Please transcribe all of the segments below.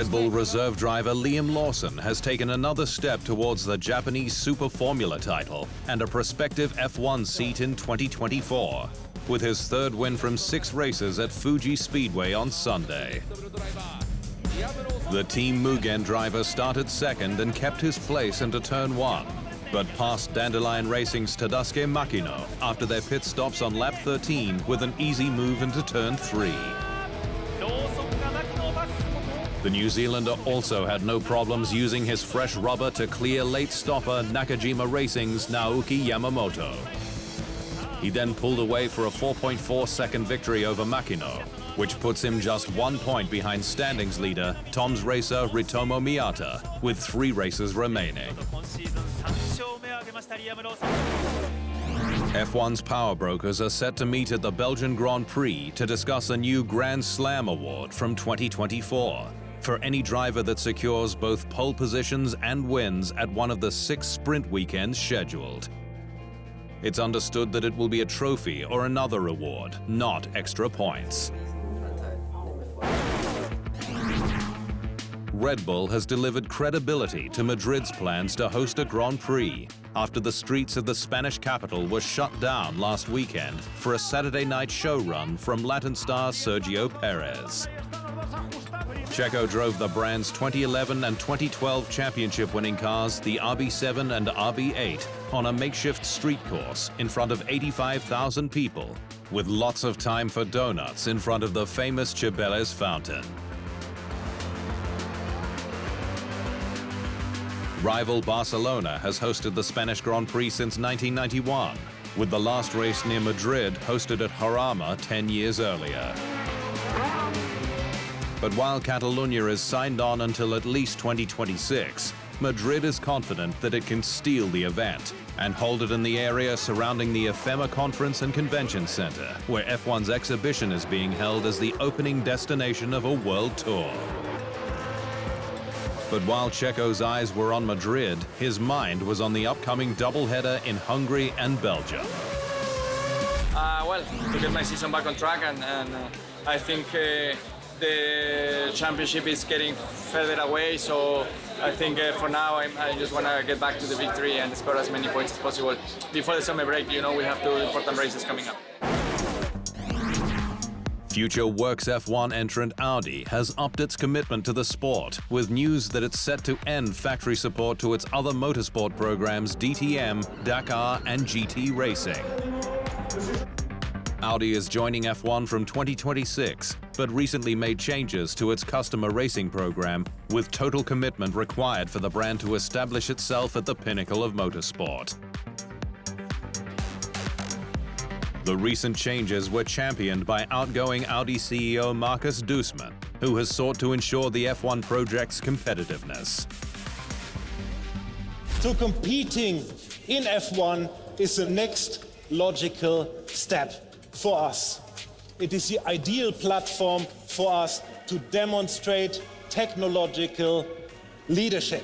Red Bull reserve driver Liam Lawson has taken another step towards the Japanese Super Formula title and a prospective F1 seat in 2024, with his third win from 6 races at Fuji Speedway on Sunday. The Team Mugen driver started second and kept his place into turn 1, but passed Dandelion Racing's Tadasuke Makino after their pit stops on lap 13 with an easy move into turn 3. The New Zealander also had no problems using his fresh rubber to clear late stopper Nakajima Racing's Naoki Yamamoto. He then pulled away for a 4.4-second victory over Makino, which puts him just 1 point behind standings leader Tom's racer Ritomo Miyata, with 3 races remaining. F1's power brokers are set to meet at the Belgian Grand Prix to discuss a new Grand Slam award from 2024 for any driver that secures both pole positions and wins at one of the 6 sprint weekends scheduled. It's understood that it will be a trophy or another award, not extra points. Red Bull has delivered credibility to Madrid's plans to host a Grand Prix after the streets of the Spanish capital were shut down last weekend for a Saturday night show run from Latin star Sergio Perez. Checo drove the brand's 2011 and 2012 championship-winning cars, the RB7 and RB8, on a makeshift street course in front of 85,000 people, with lots of time for donuts in front of the famous Cibeles fountain. Rival Barcelona has hosted the Spanish Grand Prix since 1991, with the last race near Madrid hosted at Jarama 10 years earlier. But while Catalunya is signed on until at least 2026, Madrid is confident that it can steal the event and hold it in the area surrounding the IFEMA Conference and Convention Center, where F1's exhibition is being held as the opening destination of a world tour. But while Checo's eyes were on Madrid, his mind was on the upcoming doubleheader in Hungary and Belgium. Well, to get my season back on track, and I think the championship is getting further away, so I think for now I just want to get back to the victory and score as many points as possible before the summer break. You know, we have 2 important races coming up. Future Works F1 entrant Audi has upped its commitment to the sport, with news that it's set to end factory support to its other motorsport programs DTM, Dakar and GT Racing. Audi is joining F1 from 2026, but recently made changes to its customer racing program, with total commitment required for the brand to establish itself at the pinnacle of motorsport. The recent changes were championed by outgoing Audi CEO Markus Duesmann, who has sought to ensure the F1 project's competitiveness. So competing in F1 is the next logical step for us. It is the ideal platform for us to demonstrate technological leadership.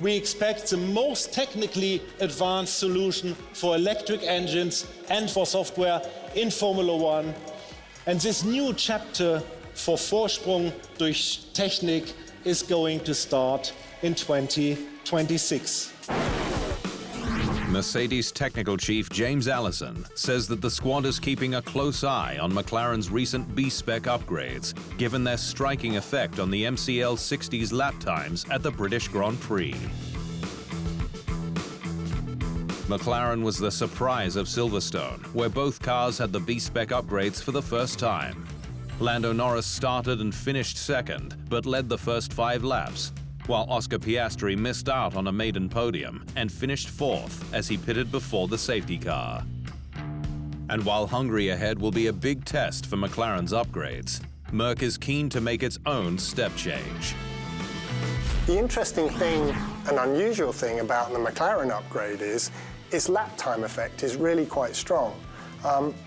We expect the most technically advanced solution for electric engines and for software in Formula One. And this new chapter for Vorsprung durch Technik is going to start in 2026. Mercedes technical chief James Allison says that the squad is keeping a close eye on McLaren's recent B-spec upgrades, given their striking effect on the MCL 60's lap times at the British Grand Prix. McLaren was the surprise of Silverstone, where both cars had the B-spec upgrades for the first time. Lando Norris started and finished second, but led the first 5 laps, while Oscar Piastri missed out on a maiden podium and finished 4th as he pitted before the safety car. And while Hungary ahead will be a big test for McLaren's upgrades, Merc is keen to make its own step change. The interesting thing, an unusual thing about the McLaren upgrade is its lap time effect is really quite strong.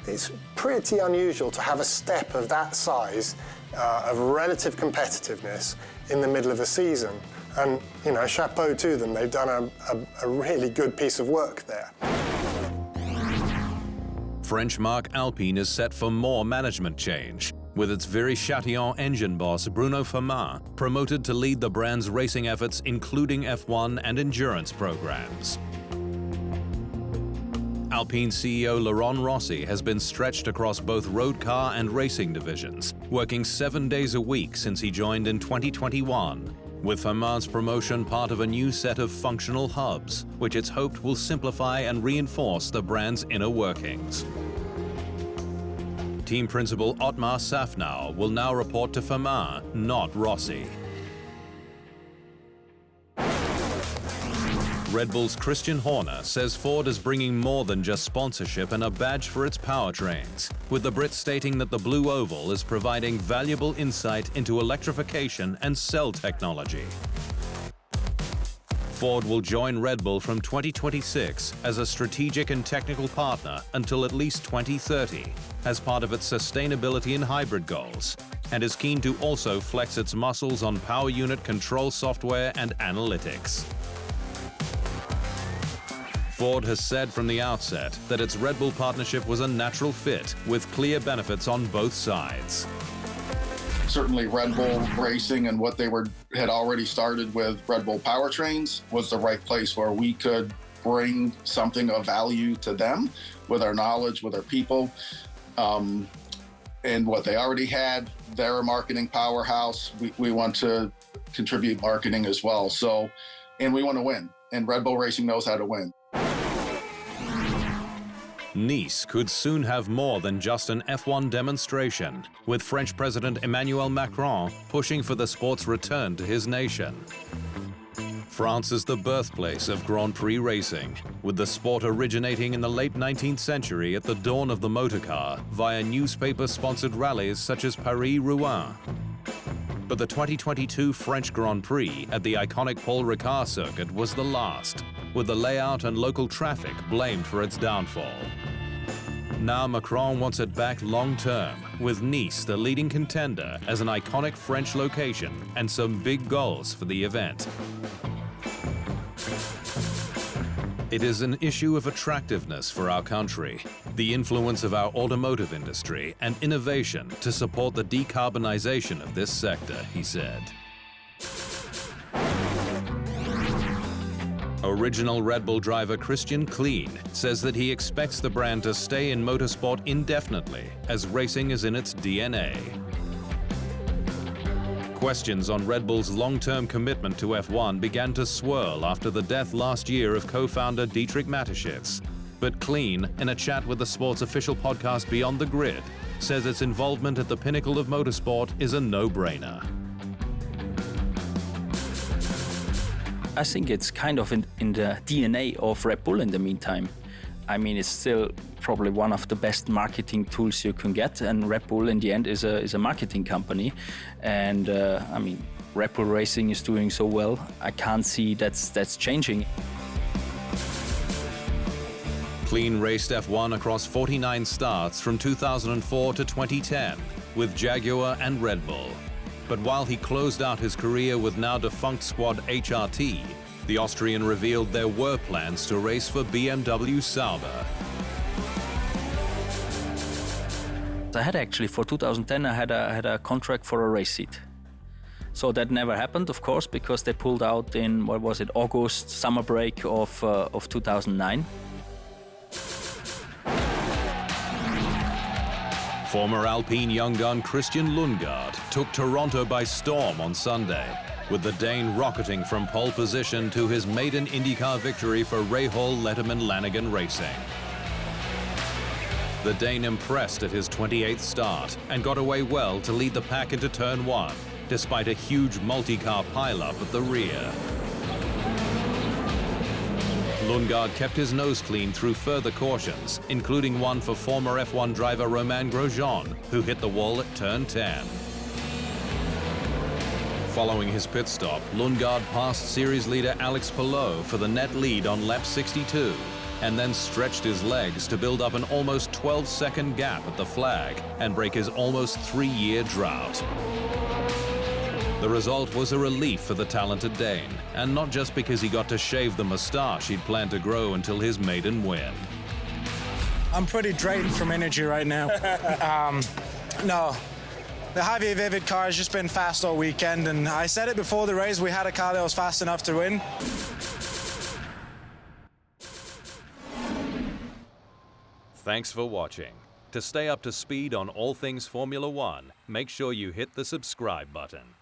It's pretty unusual to have a step of that size of relative competitiveness in the middle of a season. And, you know, chapeau to them. They've done a really good piece of work there. French marque Alpine is set for more management change, with its Viry-Châtillon engine boss Bruno Famin promoted to lead the brand's racing efforts, including F1 and endurance programs. Alpine CEO Laurent Rossi has been stretched across both road car and racing divisions, working 7 days a week since he joined in 2021, with Famin's promotion part of a new set of functional hubs, which it's hoped will simplify and reinforce the brand's inner workings. Team principal Ottmar Safnauer will now report to Famin, not Rossi. Red Bull's Christian Horner says Ford is bringing more than just sponsorship and a badge for its powertrains, with the Brit stating that the Blue Oval is providing valuable insight into electrification and cell technology. Ford will join Red Bull from 2026 as a strategic and technical partner until at least 2030, as part of its sustainability and hybrid goals, and is keen to also flex its muscles on power unit control software and analytics. Ford has said from the outset that its Red Bull partnership was a natural fit, with clear benefits on both sides. Certainly Red Bull Racing and what they had already started with Red Bull powertrains was the right place where we could bring something of value to them with our knowledge, with our people, and what they already had. They're a marketing powerhouse. We want to contribute marketing as well. So, and we want to win, and Red Bull Racing knows how to win. Nice could soon have more than just an F1 demonstration, with French President Emmanuel Macron pushing for the sport's return to his nation. France is the birthplace of Grand Prix racing, with the sport originating in the late 19th century at the dawn of the motorcar via newspaper-sponsored rallies such as Paris-Rouen. But the 2022 French Grand Prix at the iconic Paul Ricard circuit was the last, with the layout and local traffic blamed for its downfall. Now Macron wants it back long-term, with Nice the leading contender as an iconic French location and some big goals for the event. It is an issue of attractiveness for our country, the influence of our automotive industry and innovation to support the decarbonization of this sector, he said. Original Red Bull driver Christian Klien says that he expects the brand to stay in motorsport indefinitely, as racing is in its DNA. Questions on Red Bull's long-term commitment to F1 began to swirl after the death last year of co-founder Dietrich Mateschitz. But Klien, in a chat with the sport's official podcast Beyond the Grid, says its involvement at the pinnacle of motorsport is a no-brainer. I think it's kind of in the DNA of Red Bull in the meantime. I mean, it's still probably one of the best marketing tools you can get, and Red Bull in the end is a marketing company. And I mean, Red Bull Racing is doing so well. I can't see that's changing. Klien raced F1 across 49 starts from 2004 to 2010 with Jaguar and Red Bull. But while he closed out his career with now defunct squad HRT, the Austrian revealed there were plans to race for BMW Sauber. I had actually, for 2010, I had a contract for a race seat. So that never happened, of course, because they pulled out in, what was it, August, summer break of 2009. Former Alpine young gun Christian Lundgaard took Toronto by storm on Sunday, with the Dane rocketing from pole position to his maiden IndyCar victory for Rahal Letterman Lanigan Racing. The Dane impressed at his 28th start and got away well to lead the pack into turn 1, despite a huge multi-car pileup at the rear. Lundgaard kept his nose clean through further cautions, including one for former F1 driver Romain Grosjean, who hit the wall at turn 10. Following his pit stop, Lundgaard passed series leader Alex Palou for the net lead on lap 62, and then stretched his legs to build up an almost 12-second gap at the flag and break his almost 3-year drought. The result was a relief for the talented Dane, and not just because he got to shave the moustache he'd planned to grow until his maiden win. I'm pretty drained from energy right now. No, The Javier Vivid car has just been fast all weekend, and I said it before the race, we had a car that was fast enough to win. Thanks for watching. To stay up to speed on all things Formula One, make sure you hit the subscribe button.